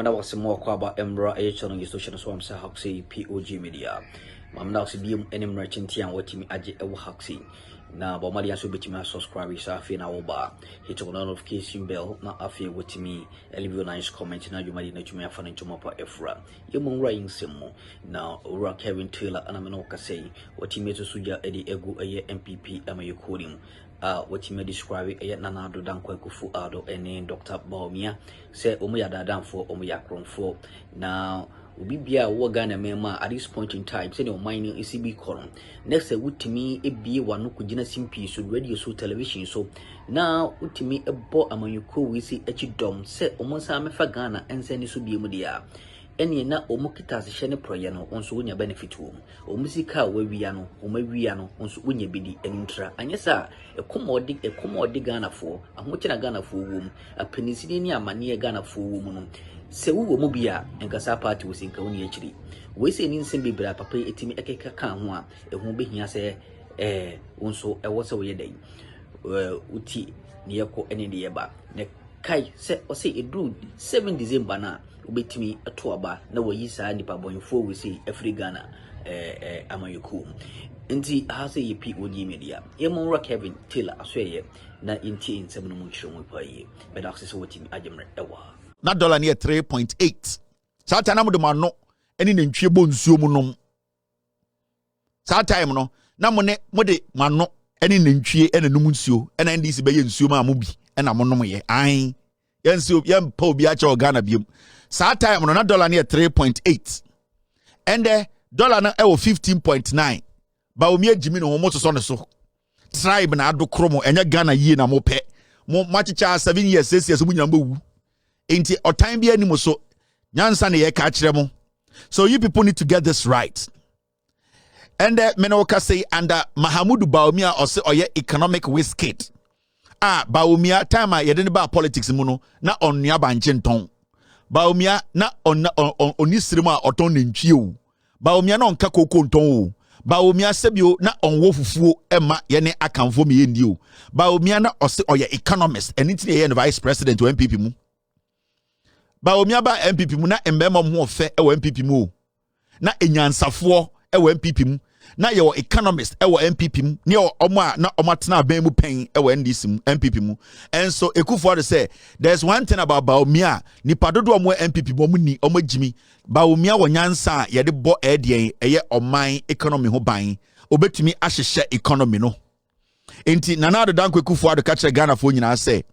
Mamma was more about Embra H on the social so I'm say POG Media. Mamma was being any merchant and what me aje ewo haxi. Na ba mali aso betima subscribe sa afi na wo ba hit on notification bell na afi wotimi leave a nice comment na you mali na tumi afa na ntoma pa efra yemu nra yinsemo na ora Kevin Taylor ana me no ka say wotimi to suja edi egu eye MPP ama yekodim wotimi describe eye nana Addo&Bawumia Akuffo ado ene Addo&Bawumia say omo ya dadanfo omo ya kromfo na Ubibia Wagana Mema at this point in time, say no mining ECB column. Next, Utimi a be one who could simpi so radio so television. So now Utimi a bo among you co we see dom set almost a mefagana and send this to be media. Any na omokita shene proyano on so wunya benefit home. O musika we ano, o mawiano on so wunya bidi entra. And yes, sir, a commodi Ghana for a mutina Ghana for womb, a penicillin mania Ghana for woman. Se wo mo bia nkasa party wo sinka woni akiri we se ni nsem bebra papa etimi ekeka kan ho a ehu behia se wonso ewo se wo yedai uti ne yeko ene ne yeba ne kai se o se edru 7 December na obetimi ato aba na wayi saa nipa bonfo we se Afrigana amayuku nti ha se ye POG Media ye monra Kevin Taylor asweye na inti nsem no mu chiro mu paye beda akse wotimi ajemre ewa na dollar near 3.8. Sa time na mo de ma no eni na ntwie bo nsuo mu nom. Sa time no na mo ne mo de ma no eni na ntwie ena num nsuo ena ndisi be ye nsuo ma mo bi ena mo nom ye. An ye nsuo ye mpa obi a che Ghana biem. Sa time no na dollar near 3.8. And dollar na e wo 15.9. Bawumia jimi no mo so ne so. Tribe na Akroma enya Ghana yie na mo pe. Mo machicha 7 years 6 years mo nyam wu. Inti or time be any so nyansa ne ye ka kiremo. So you people need to get this right. And menoka say under Addo&Bawumia or say oye economic wizkid. Bawumia time ye didn't ba politics muno na on nyaba njenton. Bawumia na on onisirima oton ntwie. Bawumia na onka koko nton. Bawumia sebio na onwo fufuo ema ye ne akamfo me yendi o. Bawumia na ose oye economist and inti ye vice president o MPP mu. Bawumia ba MPP mu na embema mu ofe ewo MPP mu na enyansafo ewo MPP mu na ye economist ewo MPP mu ne omo na omatena ban mu pen ewo NDC mu MPP mu. And so Akuffo dey say there's one thing about Bawumia nipa dodo omo MPP mu ni omo jimi Bawumia wo nyansa ye de bo edien eye oman economy ho ban obetumi ahyehye economy no enti nana Addo&Bawumia Akuffo do ka kire Ghana fo nyina say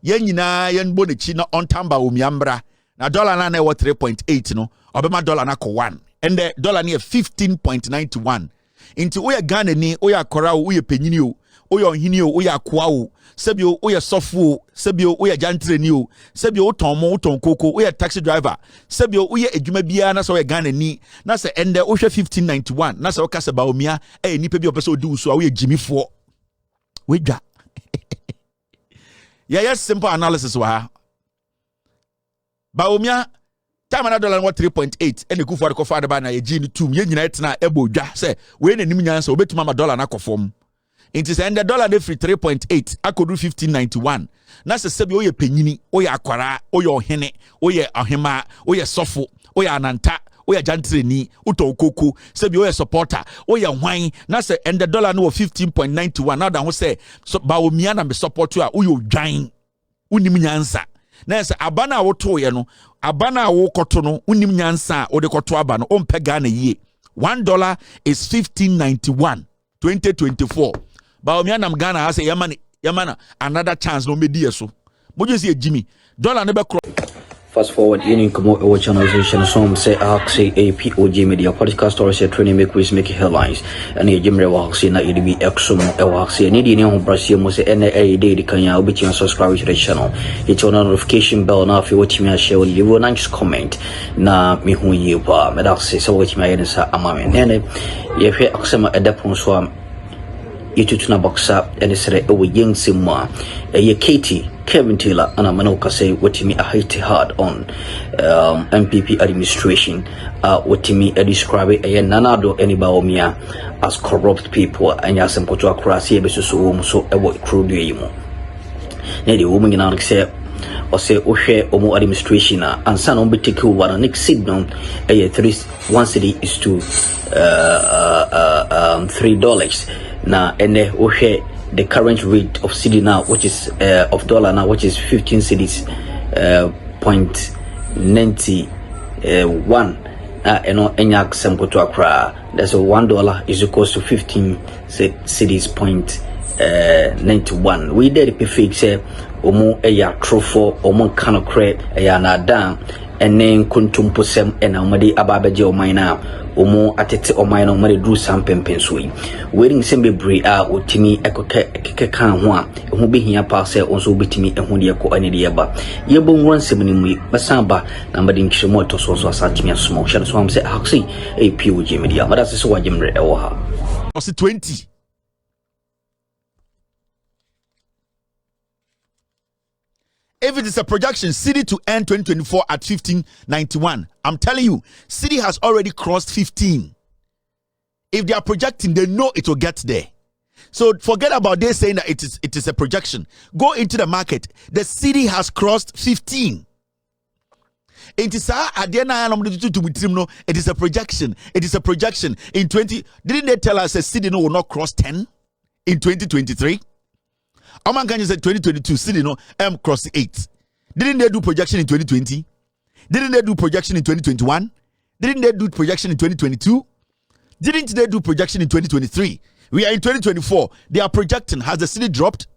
yen nyina yen bo ne chi na ontam Bawumia mbra na dollar na 3.8 no obema dollar na ko 1 and the dollar near 15.91 into we Ghana ni we akora we penyini o we ohini o we akoa o sebio we sofo sebio we jantreni o sebio uton koko we taxi driver sebio we adwuma bia na so we Ghana ni na se ende we 1591 na se we kasa Bawumia nipa bi opese odi uso we jimifo we dwa. Yes, simple analysis wa. Bawumia time na dollar 3.8 and Akuffo de kofa de ba na ye gini tum ye nyina etena ebo dwa se we na nim nyansa obetuma ma dollar na kofom. Inti se and the dollar de free 3.8 akodu 1591 na se sebi oye penyini oye akwara oye ohene oye ahema oye sofo oye ananta oye jantreni utokoko sebi oye supporter oye hwan na se and the dollar no 15.91 na da ho se so Bawumia na me support you a oye odwan unim nyansa na se abana woto ye no abana wo koto no unim nyansa o de koto aba no ompe Ghana yie $1 is 1591 2024 Bawumia nam Ghana ha se yamana another chance no medi so mojo se Jimmy dollar ne be fast forward in come our channelization some say a POG Media podcast stories training make quiz make headlines and a Jimre wax na EDB Akroma e wax ni di ne ho brase mo say na day kan ya obichi subscribe to the channel hit on notification bell na fi watch me share leave a nice comment na me hu yi ba me da say so watch me yen sa amame ne ye hwe aksema edapon so am yitutuna boxa and sere e wo yensimwa ye Katie Kevin Taylor and Amanoka say what me a hit hard on MPP administration what me describe a nana Addo&Bawumia as corrupt people and yasem koto akrasi be so ewo crew do yimo na the woman na say or say Oshe Omo administration and son on be take over the next signal a 1 cedi is to $3 now and Oshe the current rate of cedi now which is of dollar now which is 15 cedis .91 and enyak semko to Accra. That's $1 is equals to 15 cedis .91. We did the fix omo eya trofo omo kanokre eya na dan enen kuntumposem ena omade ababeje omina omo atete omina omade dru sampempen so yi wearing sembe bre a otimi ekeke kan ho a ehu behia pa se onso obetimi ehu de ko ane de yeba yebo nwon semni mu basamba na made nkiremo to so asatimi asoma o hye so am se aksi e POG Media mada se so wajemre e wo ha 20. If it is a projection, city to end 2024 at 1591, I'm telling you, city has already crossed 15. If they are projecting, they know it will get there. So forget about they saying that it is a projection. Go into the market. The city has crossed 15. It is a projection. It is a projection. In 20, didn't they tell us a city will not cross 10 in 2023? Oman Kanye said 2022 city cross 8. Didn't they do projection in 2020? Didn't they do projection in 2021? Didn't they do projection in 2022? Didn't they do projection in 2023? We are in 2024. They are projecting. Has the city dropped?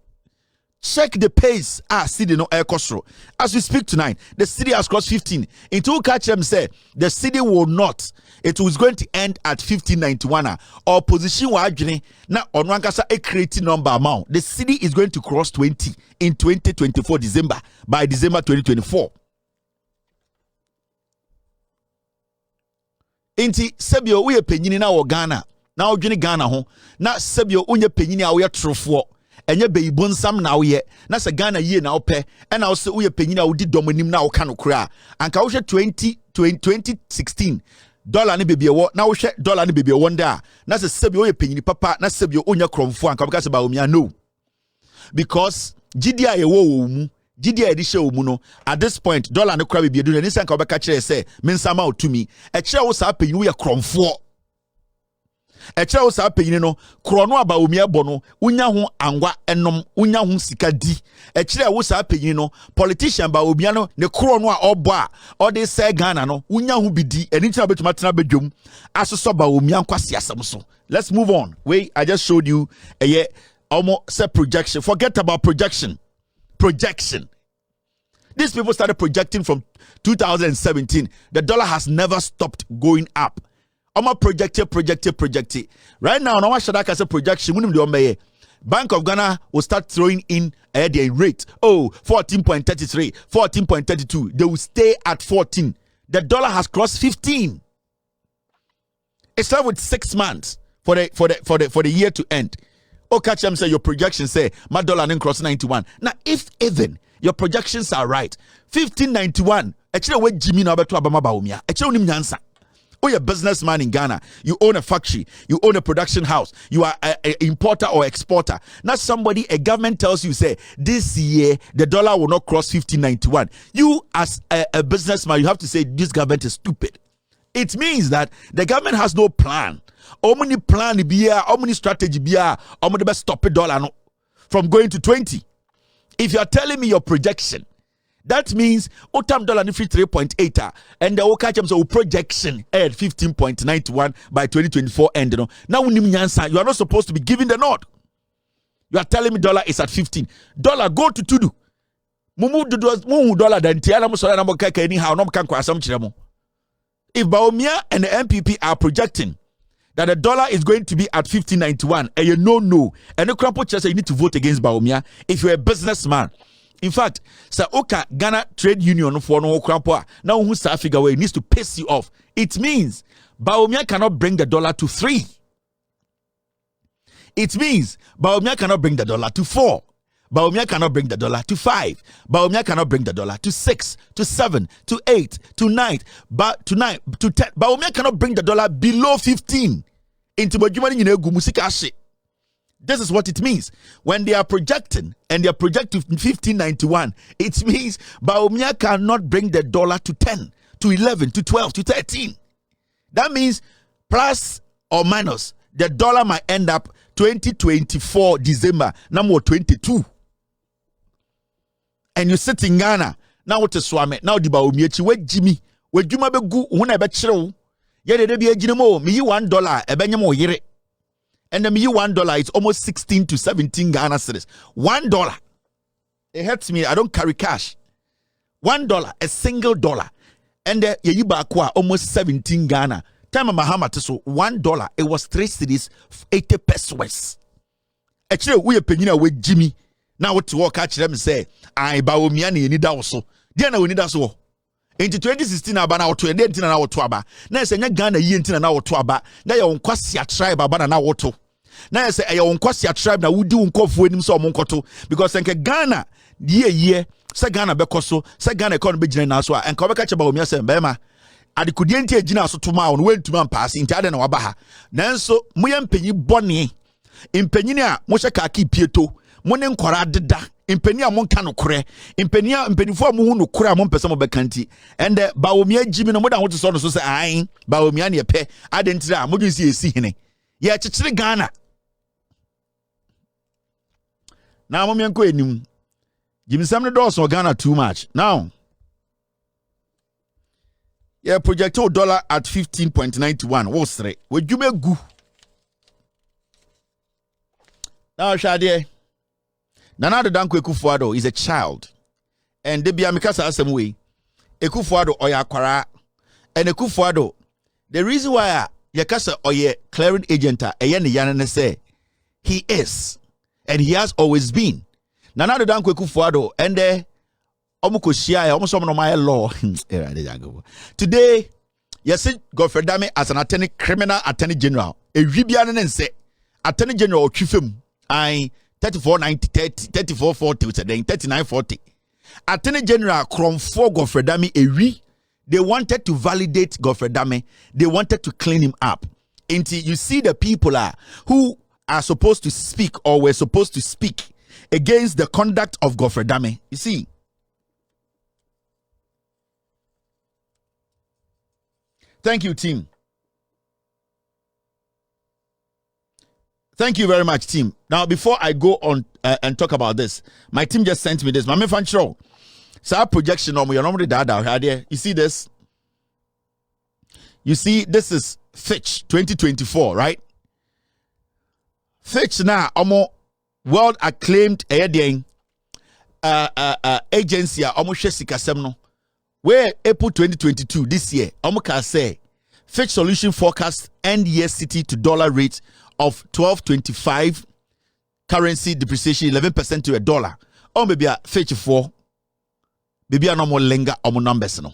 Check the pace. City air costro. As we speak tonight, the city has crossed 15. Into catch them say the city will not. It was going to end at 1591. Or position wa na onwankasa a creating number amount. The city is going to cross 20 in 2024 December by December 2024. Inti sebio uye penyini na wo Ghana. Na odwene Ghana ho. Na sebio unye penyini a wo trofo. Enye beibon sam na wo ye. Na se Ghana ye na wo pe. E na wo se uye penyini a wo di domonim na wo ka no kura. Anka wo 2016 dollar ni baby wo na wo hwe dollar ni baby wo nda na se sebio ye penyini papa na sebio onya kromfo anka beka se Bawumia no. Because GDI ye wo mu GDI di she mu no at this point dollar no kra baby edu ni sanka obeka kire se mensama otumi e kire wo sa penyini wo ye kromfo e kire wo sa penyini no krono Bawumia bo no unya ho angwa enom unya ho sika di e kire wo sa penyini no politician Bawumia no ne krono a obo a o de se Ghana no unya ho bidi eni tina betuma tena bedwom asoso Bawumia nkwase asem so. Let's move on. Wait, I just showed you almost say projection. Forget about projection. These people started projecting from 2017. The dollar has never stopped going up. Projected. Right now, no one should have a projection. Bank of Ghana will start throwing in their rate. 14.33, 14.32. They will stay at 14. The dollar has crossed 15. It's left with 6 months for the year to end. Catch them say your projections say my dollar didn't cross 91. Now, if even your projections are right, 1591. Actually, what Jimmy na beto abama Bawumia. Actually, nyansa. You're a businessman in Ghana. You own a factory. You own a production house. You are an importer or exporter. Not somebody, a government tells you, say, this year, the dollar will not cross 1591. You, as a businessman, you have to say, this government is stupid. It means that the government has no plan. How many plan be how many strategy be how many best stop a dollar from going to 20? If you are telling me your projection, that means otam dollar ni 3.8 and the catch so projection at 15.91 by 2024 end. Now you are not supposed to be giving the nod. You are telling me dollar is at 15. Dollar go to tudu. Mumu dollar then tiana mo so na mo kaka anyhow no kan kwa asam kiremo. If Bawumia and the MPP are projecting that the dollar is going to be at 1591 and you no and the crampo chest you need to vote against Bawumia if you're a businessman. In fact, Oka Ghana Trade Union for no crampo now who sa figure way needs to piss you off. It means Bawumia cannot bring the dollar to 3. It means Bawumia cannot bring the dollar to 4. Bawumia cannot bring the dollar to 5. Bawumia cannot bring the dollar to 6, to 7, to 8, to 9, to 10. Bawumia cannot bring the dollar below 15. Into Bajumani Gumusika. This is what it means. When they are projecting and they are projecting 1591, it means Bawumia cannot bring the dollar to 10, to 11, to 12, to 13. That means plus or minus, the dollar might end up 2024 December, number 22. And you sit in Ghana, now what is Swame, now the Bawumia, where Jimmy, where Juma be good, when I bet you, yet there be a Jinamo, me $1, a Benyamo yere. And the me $1 is almost 16 to 17 Ghana cedis. $1. It hurts me. I don't carry cash. $1, a single dollar. And the Yibakwa almost 17 Ghana. Time of Mahama to so $1. It was 3 cedis, 80 pesos. Actually, we are penina with Jimmy. Now what to walk catch them say, I Bawumia ni need also. Diana we need us all. Into 2016 abana to 18 na woto aba na se nya Ghana yi ntina na woto aba na ye wonkwase tribe abana na woto na se ye wonkwase tribe na wudi wonkofo anim so omonkoto because nke Ghana ye se Ghana bekoso se Ghana economy begina na so a enka obeka che Bawumia se bema adekudie ntia gina so to ma on wentuma mpaase ntia de na waba ha nanso moye mpanyi bone mpanyi a mo hye ka pieto mo ne nkora deda impeni a monka no kore impenifo a mo hu no kore a mo pese mo bekanti and Bawumia jimi no mo da ho to so no so say ai Bawumia ne pe adentire a mo dun si esi hene ye kekere Ghana na mo menko enim jimi sam ne do so Ghana too much now yeah project $1 at 15.91 wo sere we dwuma gu now shade Nana Addo Akuffo is a child. And they be amikasa same way. Akuffo oya kwara. And Akuffo, the reason why yakasa oye clearing agent say he is. And he has always been. Nana Addo Akuffo and omukoshia almost some my law. Today, yes, Godfrey Dame as an criminal attorney general. A Ribian say attorney general Chifim. 3440 today 3940 Attorney General Kromfo Godfrey Dame ewi they wanted to validate Godfrey Dame, they wanted to clean him up until you see the people who are supposed to speak or were supposed to speak against the conduct of Godfrey Dame. You see, thank you team. Thank you very much, team. Now, before I go on and talk about this, my team just sent me this. Mame Fancho, so our projection on your normally data. You see this? You see, this is Fitch 2024, right? Fitch now, world acclaimed agency, almost Semno, where April 2022 this year, can say Fitch solution forecast end year city to dollar rate of 12.25 currency depreciation 11% to $1. Or maybe a Fitch 4. Maybe a no more lenga or more numbers no.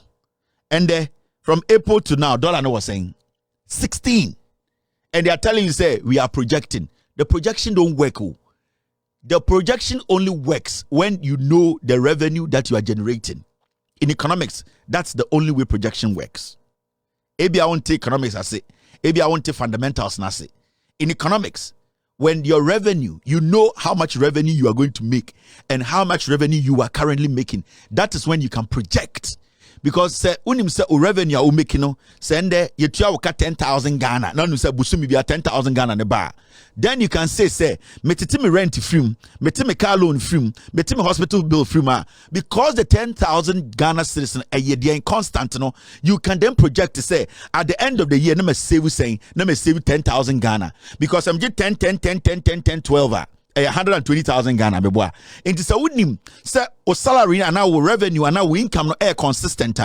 And from April to now, dollar no was saying 16. And they are telling you say we are projecting. The projection don't work. The projection only works when you know the revenue that you are generating. In economics, that's the only way projection works. Maybe I won't take economics, I say. Maybe I won't take fundamentals, I say. In economics, when your revenue, you know how much revenue you are going to make and how much revenue you are currently making. That is when you can project. Because say unim say revenue you making no send you try 10,000 Ghana. Now you say busumi be 10,000 Ghana ne bar. Then you can say metiti me rent free, metiti me car loan free, metiti me hospital bill free ma. Because the 10,000 Ghana citizen a year they constant no, you can then project to say at the end of the year, let me save 10,000 Ghana. Because I'm just 10, 12. 120,000 Ghana beboa. Into say unim say o salary and our revenue and our income no air consistent.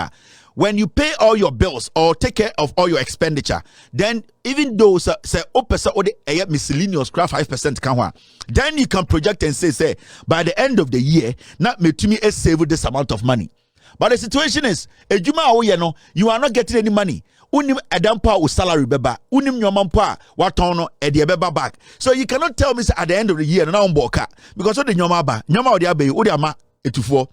When you pay all your bills or take care of all your expenditure, then even though say opesa or the miscellaneous craft 5% can then you can project and say by the end of the year, not me to me save this amount of money. But the situation is, you are not getting any money. Unim adampa o salary beba. Unim nyomampa watono edi beba back. So you cannot tell me at the end of the year na umboka because what the nyoma odi abe odi ama etufo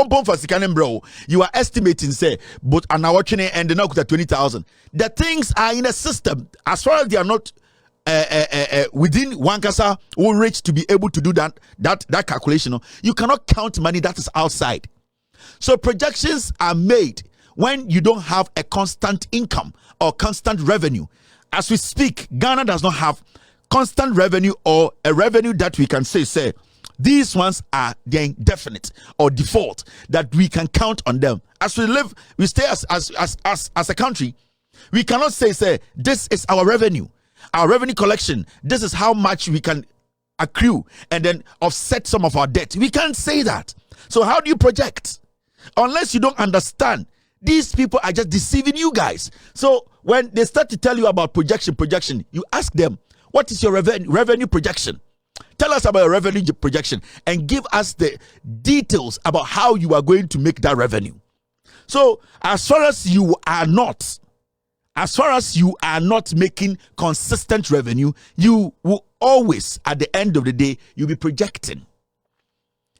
pon for sikanem bro. You are estimating say but an watching and now 20,000. The things are in a system as far as they are not within one kasa will reach to be able to do that calculation. You cannot count money that is outside. So projections are made when you don't have a constant income or constant revenue. As we speak, Ghana does not have constant revenue or a revenue that we can say these ones are the indefinite or default that we can count on them. As we stay as a country, we cannot say this is our revenue collection. This is how much we can accrue and then offset some of our debt. We can't say that. So how do you project? Unless you don't understand, these people are just deceiving you guys. So when they start to tell you about projection, you ask them, what is your revenue projection? Tell us about your revenue projection and give us the details about how you are going to make that revenue. So as far as you are not making consistent revenue, you will always, at the end of the day, you'll be projecting.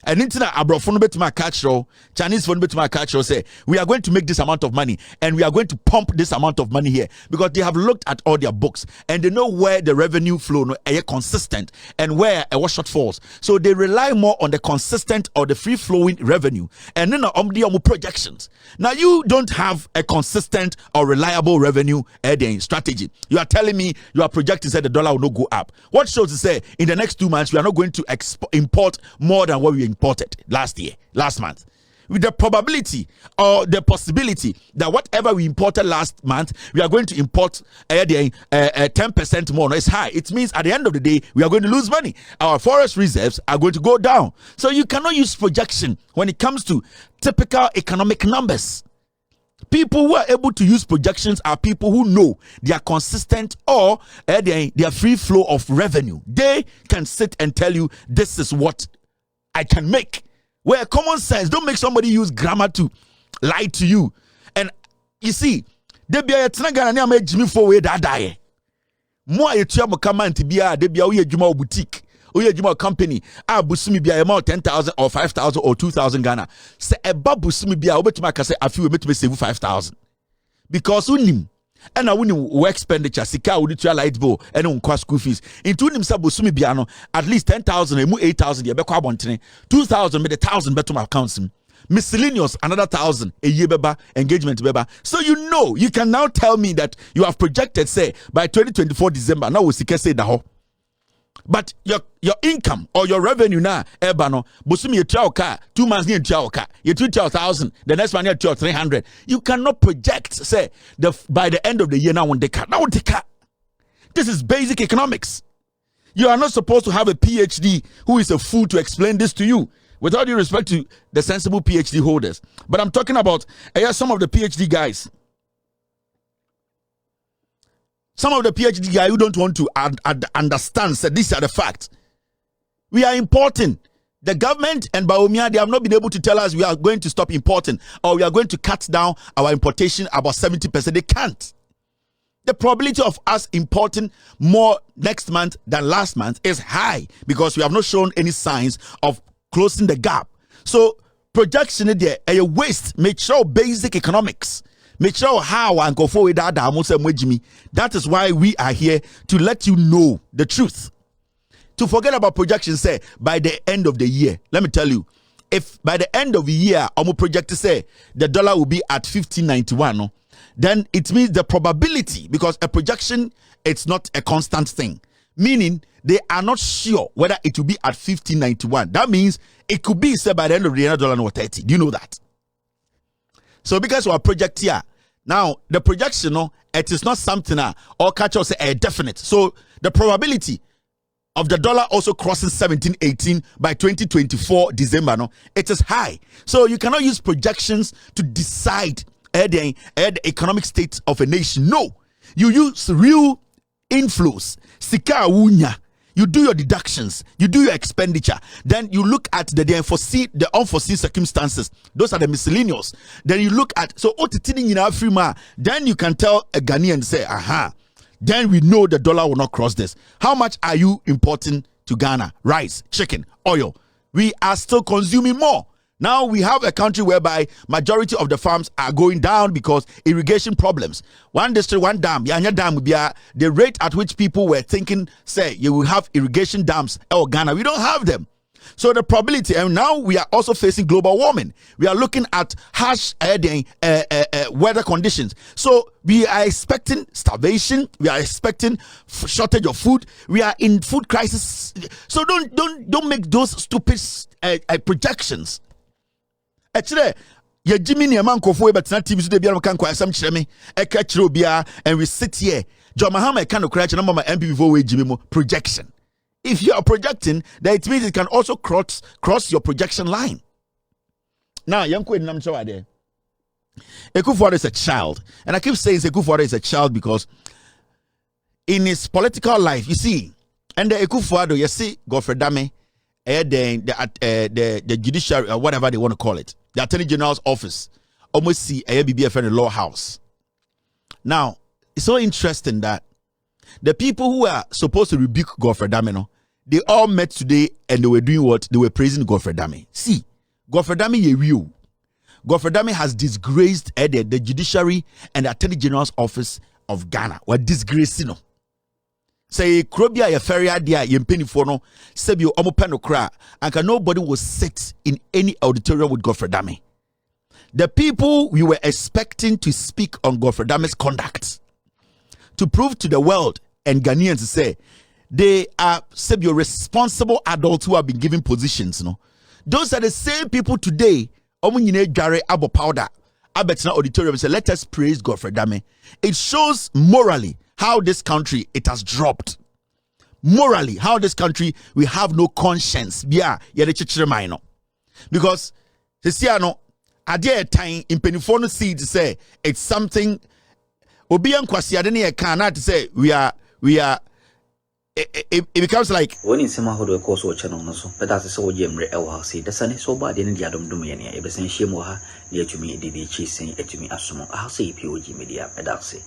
And internet abrophone bet my catch row, Chinese phone bet my catch row say we are going to make this amount of money and we are going to pump this amount of money here because they have looked at all their books and they know where the revenue flow is consistent and where a shortfalls. So they rely more on the consistent or the free flowing revenue and then the projections. Now you don't have a consistent or reliable revenue strategy. You are telling me you are projecting that the dollar will not go up. What shows to say in the next 2 months we are not going to import more than what we imported last month, with the probability or the possibility that whatever we imported last month we are going to import 10% more. No, it's high. It means at the end of the day we are going to lose money. Our forest reserves are going to go down. So you cannot use projection when it comes to typical economic numbers. People who are able to use projections are people who know they are consistent or they are free flow of revenue. They can sit and tell you this is what I can make. Where common sense, don't make somebody use grammar to lie to you. And you see, they be a Ghana na me Jimmy for way that die. Mo a yetua mo command to be a they be a juma boutique, or juma company. A busumi be a amount 10,000 or 5,000 or 2,000 Ghana. Say a busumi be a obetuma kase a few me save 5,000. Because unim. And I wouldn't work expenditure, sika would try light bill, and on cost school fees. Into himself, Busumi Biano, at least 10,000, and 8,000, you better 2,000, made 1,000 better my accounts. Miscellaneous, another 1,000, a year beba, engagement beba. So you can now tell me that you have projected, say, by 2024 December, now we say the whole. But your income or your revenue now, ebano, busumi you try car 2 months near try car, you 2,000, the next one you 300. You cannot project, say, by the end of the year now on the car. Now on the car. This is basic economics. You are not supposed to have a PhD who is a fool to explain this to you. With all due respect to the sensible PhD holders, but I'm talking about some of the PhD guys. Some of the PhD guys who don't want to understand said these are the facts. We are importing. The government and Bawumia, they have not been able to tell us we are going to stop importing or we are going to cut down our importation about 70%. They can't. The probability of us importing more next month than last month is high because we have not shown any signs of closing the gap. So projection there a waste. Make sure basic economics. Make sure how Akuffo that is why we are here to let you know the truth. To forget about projections, say by the end of the year. Let me tell you, if by the end of the year, I'm project to say the dollar will be at 15.91, no, then it means the probability, because a projection, it's not a constant thing. Meaning they are not sure whether it will be at 15.91. That means it could be said by the end of the year, $1.30. Do you know that? So because we are project here, now the projection, no, it is not something or catch us a definite. So the probability of the dollar also crossing 17.18 by 2024 December, no, it is high. So you cannot use projections to decide the economic state of a nation. No, you use real inflows. Sika wunya. You do your deductions, you do your expenditure, then you look at the unforeseen circumstances. Those are the miscellaneous. Then you look at then you can tell a Ghanaian, say, aha, then we know the dollar will not cross this. How much are you importing to Ghana? Rice, chicken, oil. We are still consuming more. Now we have a country whereby majority of the farms are going down because irrigation problems. One district, one dam, the rate at which people were thinking, say, you will have irrigation dams in Ghana. We don't have them. So the probability, and now we are also facing global warming. We are looking at harsh weather conditions. So we are expecting starvation. We are expecting shortage of food. We are in food crisis. So don't make those stupid projections. Actually, ye Jimmy ni man kofo but na TV so de bia kan kwa asam kire me e ka kire obia, and we sit here. Mahama kind of crash na mama MPV for we Jimmy mo projection. If you are projecting, then it means it can also cross your projection line. Now, Yanko and Namchawa there. Akuffo is a child. And I keep saying Akuffo is a child because in his political life, you see, and the Akuffo, you see, Godfrey Dame, the judiciary, or whatever they want to call it, the Attorney General's office, almost see a BBF in the law house. Now, it's so interesting that the people who are supposed to rebuke Godfrey Dame, they all met today and they were doing what? They were praising Godfrey Dame. See, Godfrey Dame ye real. Godfrey Dame has disgraced the judiciary and the Attorney General's office of Ghana. What disgracing no? Say Krobia ye ferry idea ye penny for no sebio omopeno kra and nobody will sit in any auditorium with Godfrey Dame. The people we were expecting to speak on Godfrey Dame's conduct, to prove to the world and Ghanaians to say they are sebio responsible adults who have been given positions. No, those are the same people today. Omunyine jare abo powder. Abetina auditorium say, let us praise Godfrey Dame. It shows morally how this country it has dropped. Morally, how this country we have no conscience. Bia yede because Sisiano ade time in penifone seed to say it's something. Obian kwasiade cannot say we are it becomes like when in some how do course or channel no so but that's so jemre el say the sun so bad in the adam dominion e be sen shemo ha near to me the chasing it to me asumo I say POG Media that's it.